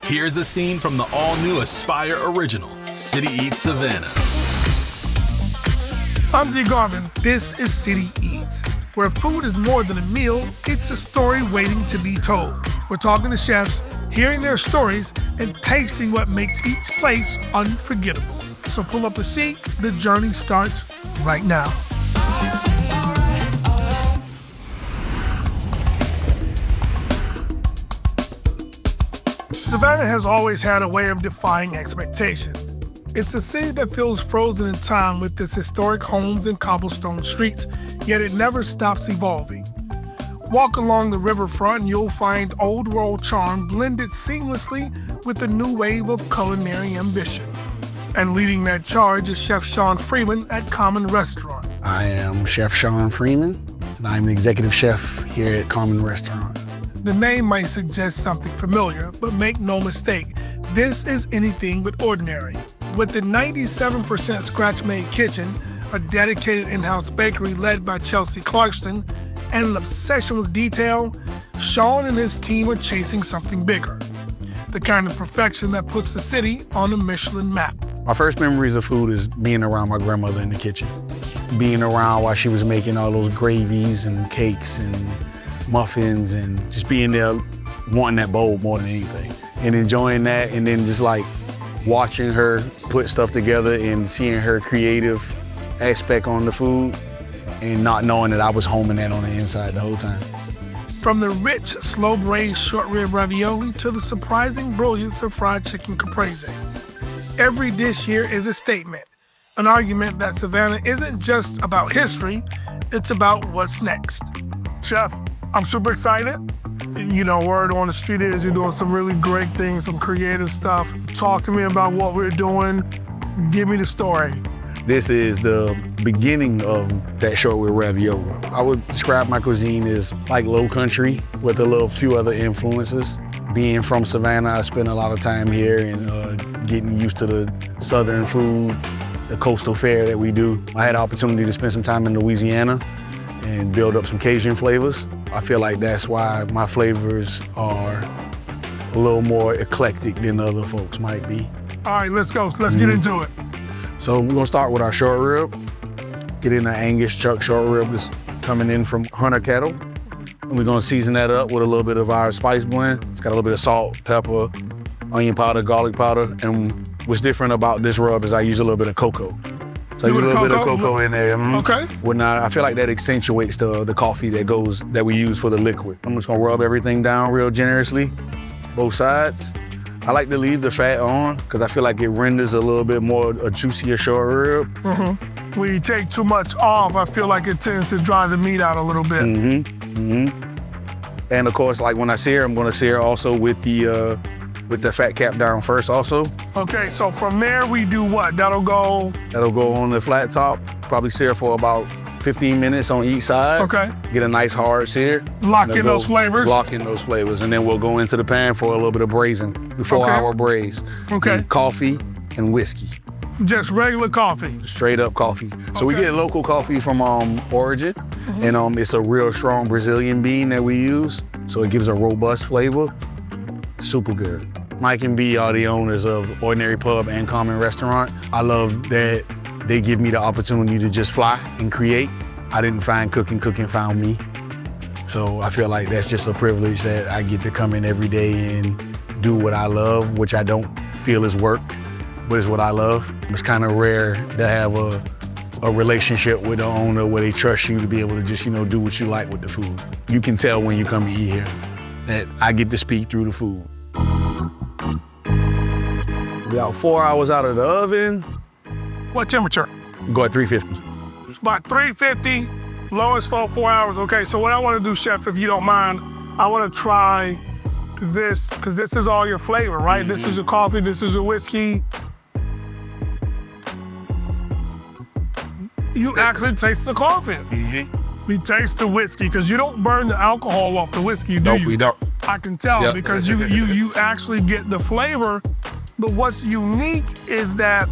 Here's a scene from the all-new Aspire original, City Eats Savannah. I'm G. Garvin. This is City Eats, where food is more than a meal, it's a story waiting to be told. We're talking to chefs, hearing their stories, and tasting what makes each place unforgettable. So pull up a seat, the journey starts right now. Savannah has always had a way of defying expectation. It's a city that feels frozen in time with its historic homes and cobblestone streets, yet it never stops evolving. Walk along the riverfront and you'll find old world charm blended seamlessly with a new wave of culinary ambition. And leading that charge is Chef Sean Freeman at Common Restaurant. I am Chef Sean Freeman, and I'm the Executive Chef here at Common Restaurant. The name might suggest something familiar, but make no mistake, this is anything but ordinary. With the 97% scratch-made kitchen, a dedicated in-house bakery led by Chelsea Clarkston, and an obsession with detail, Sean and his team are chasing something bigger. The kind of perfection that puts the city on a Michelin map. My first memories of food is being around my grandmother in the kitchen. Being around while she was making all those gravies and cakes and muffins, and just being there wanting that bowl more than anything. And enjoying that, and then just like watching her put stuff together and seeing her creative aspect on the food and not knowing that I was homing that on the inside the whole time. From the rich, slow-braised short rib ravioli to the surprising brilliance of fried chicken caprese. Every dish here is a statement, an argument that Savannah isn't just about history, it's about what's next. Chef, I'm super excited. You know, word on the street is you're doing some really great things, some creative stuff. Talk to me about what we're doing. Give me the story. This is the beginning of that short rib ravioli. I would describe my cuisine as like low country with a few other influences. Being from Savannah, I spent a lot of time here and getting used to the southern food, the coastal fare that we do. I had the opportunity to spend some time in Louisiana and build up some Cajun flavors. I feel like that's why my flavors are a little more eclectic than other folks might be. All right, let's go. Let's get into it. So we're gonna start with our short rib. Get in the Angus chuck short rib that's coming in from Hunter cattle. And we're gonna season that up with a little bit of our spice blend. It's got a little bit of salt, pepper, onion powder, garlic powder. And what's different about this rub is I use a little bit of cocoa. So I use a little bit of cocoa in there. Okay. I feel like that accentuates the coffee that we use for the liquid. I'm just gonna rub everything down real generously, both sides. I like to leave the fat on because I feel like it renders a little bit more a juicier short rib. When you take too much off, I feel like it tends to dry the meat out a little bit. And of course, like when I sear, I'm gonna sear also with the fat cap down first also. Okay, so from there we do what? That'll go on the flat top, probably sear for about 15 minutes on each side. Okay. Get a nice hard sear. Lock in those flavors. Lock in those flavors, and then we'll go into the pan for a little bit of braising, 4-hour braise. Okay. And coffee and whiskey. Just regular coffee? Straight up coffee. So we get local coffee from Origin, and it's a real strong Brazilian bean that we use, so it gives a robust flavor. Super good. Mike and B are the owners of Ordinary Pub and Common Restaurant. I love that they give me the opportunity to just fly and create. I didn't find cooking found me. So I feel like that's just a privilege that I get to come in every day and do what I love, which I don't feel is work, but it's what I love. It's kind of rare to have a relationship with the owner where they trust you to be able to just, do what you like with the food. You can tell when you come to eat here that I get to speak through the food. About 4 hours out of the oven. What temperature? Go at 350. It's about 350, low and slow, 4 hours. Okay, so what I want to do, Chef, if you don't mind, I want to try this, because this is all your flavor, right? This is your coffee, this is your whiskey. You actually taste the coffee. You taste the whiskey, because you don't burn the alcohol off the whiskey, do you? No, we don't. I can tell, because you actually get the flavor. But what's unique is that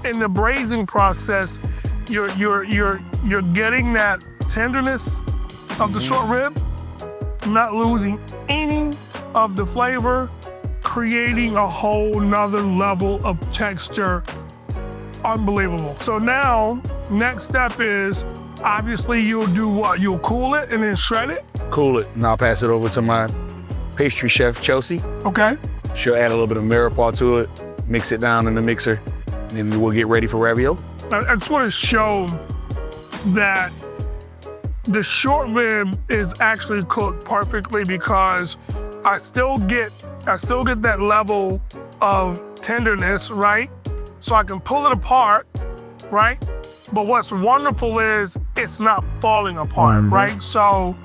in the braising process, you're getting that tenderness of the short rib, not losing any of the flavor, creating a whole nother level of texture. Unbelievable. So now, next step is, obviously you'll do what? You'll cool it and then shred it? Cool it, and I'll pass it over to my pastry chef, Chelsea. Okay. She'll add a little bit of mirepoix to it, mix it down in the mixer, and then we'll get ready for ravioli. I just want to show that the short rib is actually cooked perfectly because I still get that level of tenderness, right? So I can pull it apart, right? But what's wonderful is it's not falling apart, right? So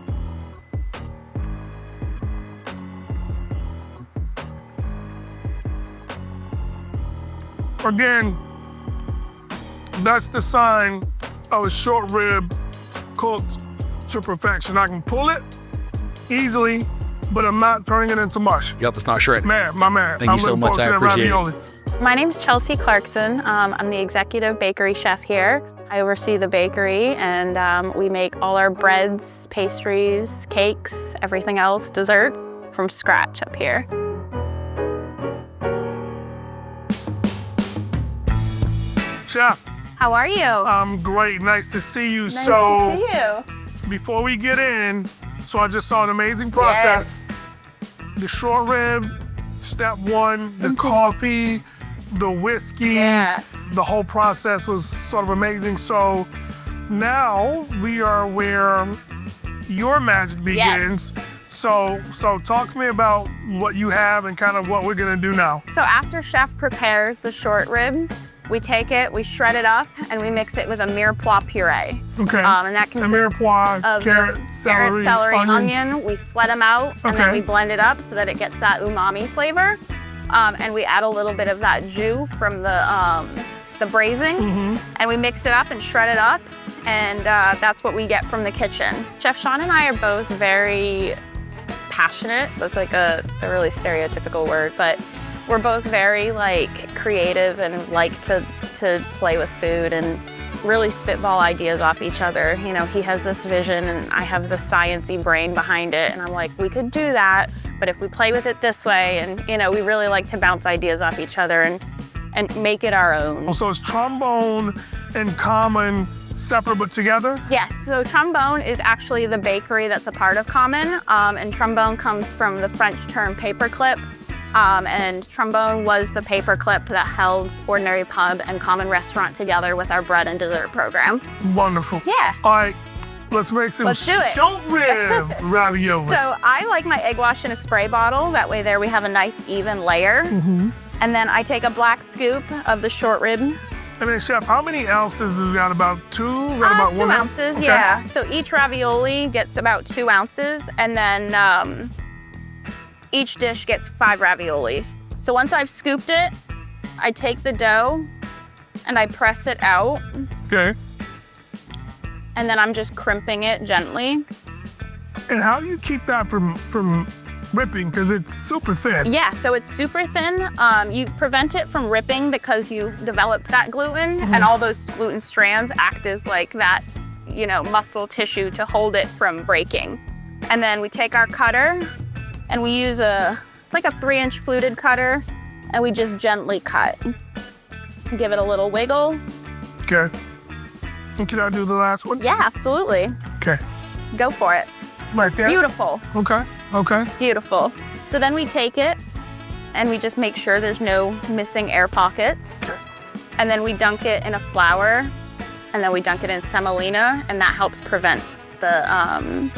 again, that's the sign of a short rib cooked to perfection. I can pull it easily, but I'm not turning it into mush. Yep, it's not shredded. Man, my man. Thank you so much, I appreciate it. My name's Chelsea Clarkson. I'm the executive bakery chef here. I oversee the bakery, and we make all our breads, pastries, cakes, everything else, desserts, from scratch up here. Chef. How are you? I'm great, nice to see you. Nice so, to see you. Before we get in, so I just saw an amazing process. Yes. The short rib, step one, the coffee, the whiskey, the whole process was sort of amazing. So now we are where your magic begins. Yes. So talk to me about what you have and kind of what we're gonna do now. So after chef prepares the short rib, we take it, we shred it up, and we mix it with a mirepoix puree. Okay. And that The mirepoix, of carrot, celery, onion. We sweat them out, and then Okay. we blend it up so that it gets that umami flavor. And we add a little bit of that jus from the braising, and we mix it up and shred it up, and that's what we get from the kitchen. Chef Sean and I are both very passionate. That's like a really stereotypical word, but we're both very like creative and like to play with food and really spitball ideas off each other. You know, he has this vision and I have the sciencey brain behind it, and I'm like, we could do that, but if we play with it this way, and you know, we really like to bounce ideas off each other and make it our own. So is trombone and common separate but together? Yes, so trombone is actually the bakery that's a part of Common, and trombone comes from the French term paperclip. And trombone was the paperclip that held Ordinary Pub and Common Restaurant together with our bread and dessert program. Wonderful. Yeah. All right, let's make some Let's do it. short rib ravioli. So I like my egg wash in a spray bottle. That way there we have a nice even layer. And then I take a black scoop of the short rib. And then, Chef, how many ounces does it got? About two? About 2 1 ounces, Okay. yeah. So each ravioli gets about 2 ounces, and then each dish gets 5 raviolis. So once I've scooped it, I take the dough and I press it out, Okay. and then I'm just crimping it gently. And how do you keep that from ripping? Because it's super thin. Yeah, so it's super thin. You prevent it from ripping because you developed that gluten, and all those gluten strands act as like that, you know, muscle tissue to hold it from breaking. And then we take our cutter, and we use it's like a 3-inch fluted cutter, and we just gently cut. Give it a little wiggle. Okay. And can I do the last one? Yeah, absolutely. Okay. Go for it. Right there? Beautiful, Okay. Okay. beautiful. So then we take it, and we just make sure there's no missing air pockets. And then we dunk it in a flour, and then we dunk it in semolina, and that helps prevent the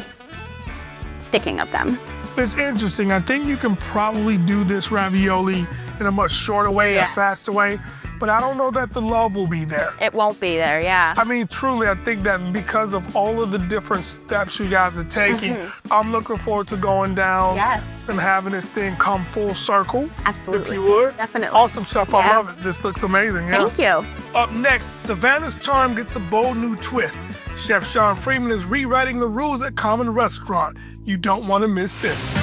sticking of them. It's interesting. I think you can probably do this ravioli in a much shorter way, a faster way, but I don't know that the love will be there. It won't be there, yeah. I mean, truly, I think that because of all of the different steps you guys are taking, I'm looking forward to going down Yes. and having this thing come full circle. Absolutely. If you would. Definitely. Awesome, Chef. I Yeah. love it. This looks amazing. Yeah. Thank you. Up next, Savannah's charm gets a bold new twist. Chef Sean Freeman is rewriting the rules at Common Restaurant. You don't want to miss this.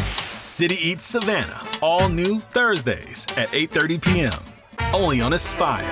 City Eats Savannah, all new Thursdays at 8:30 p.m. Only on Aspire.